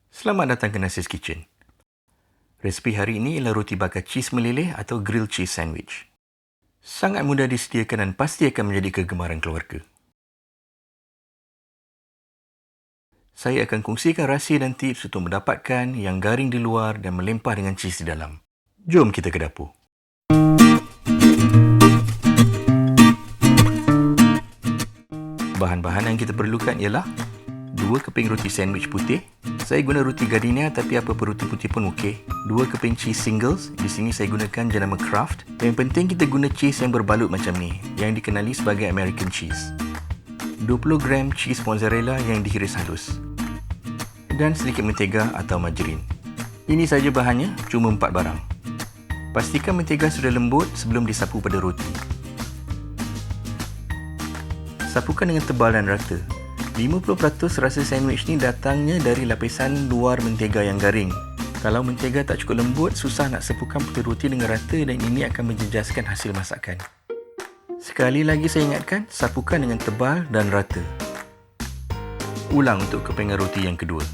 Selamat datang ke Nasi's Kitchen. Resipi hari ini ialah roti bakar cheese meleleh atau grilled cheese sandwich. Sangat mudah disediakan dan pasti akan menjadi kegemaran keluarga. Saya akan kongsikan rahsia dan tips untuk mendapatkan yang garing di luar dan melempah dengan cheese di dalam. Jom kita ke dapur. Bahan-bahan yang kita perlukan ialah 2 keping roti sandwich putih. Saya guna roti Gardenia tapi apa pun roti putih pun okey. 2 keping cheese singles. Di sini saya gunakan jenama Kraft. Yang penting kita guna cheese yang berbalut macam ni, yang dikenali sebagai American cheese. 20 gram cheese mozzarella yang dihiris halus. Dan sedikit mentega atau margarin. Ini saja bahannya, cuma 4 barang. Pastikan mentega sudah lembut sebelum disapu pada roti. Sapukan dengan tebal dan rata. 50% rasa sandwich ni datangnya dari lapisan luar mentega yang garing. Kalau mentega tak cukup lembut, susah nak sepukan putih roti dengan rata dan ini akan menjejaskan hasil masakan. Sekali lagi saya ingatkan, sapukan dengan tebal dan rata. Ulang untuk kepingan roti yang kedua.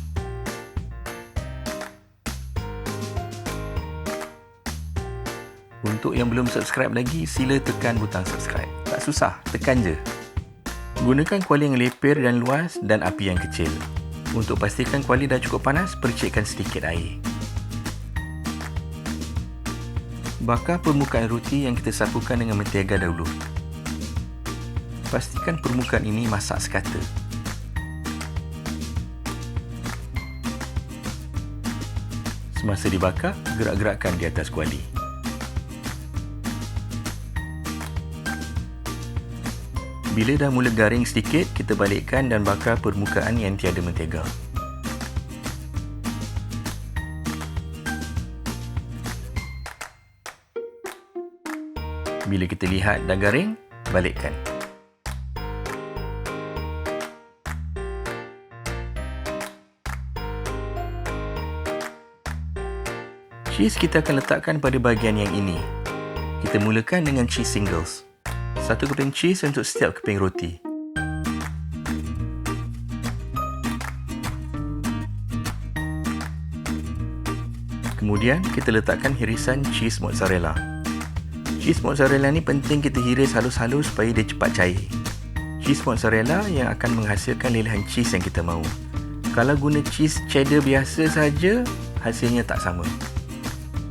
Untuk yang belum subscribe lagi, sila tekan butang subscribe. Tak susah, tekan je. Gunakan kuali yang lepir dan luas dan api yang kecil. Untuk pastikan kuali dah cukup panas, percikkan sedikit air. Bakar permukaan roti yang kita sapukan dengan mentega dahulu. Pastikan permukaan ini masak sekata. Semasa dibakar, gerak-gerakkan di atas kuali. Bila dah mula garing sedikit, kita balikkan dan bakar permukaan yang tiada mentega. Bila kita lihat dah garing, balikkan. Cheese kita akan letakkan pada bahagian yang ini. Kita mulakan dengan cheese singles. 1 keping cheese untuk setiap keping roti. Kemudian kita letakkan hirisan cheese mozzarella. Cheese mozzarella ni penting kita hiris halus-halus supaya dia cepat cair. Cheese mozzarella yang akan menghasilkan lelehan cheese yang kita mahu. Kalau guna cheese cheddar biasa saja, hasilnya tak sama.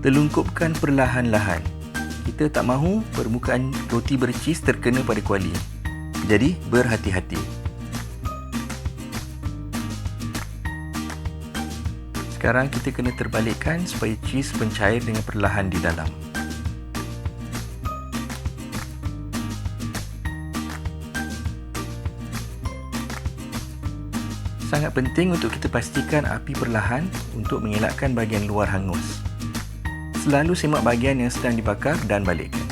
Telungkupkan perlahan-lahan. Kita tak mahu permukaan roti bercheese terkena pada kuali. Jadi, berhati-hati. Sekarang kita kena terbalikkan supaya cheese mencair dengan perlahan di dalam. Sangat penting untuk kita pastikan api perlahan untuk mengelakkan bahagian luar hangus. Selalu semak bahagian yang sedang dibakar dan balikkan.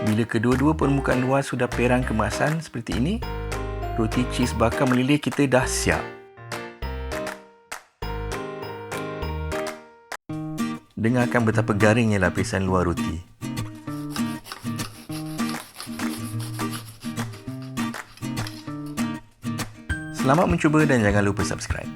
Bila kedua-dua permukaan luar sudah perang kemasan seperti ini, roti cheese bakar meleleh kita dah siap. Dengarkan betapa garingnya lapisan luar roti. Selamat mencuba dan jangan lupa subscribe.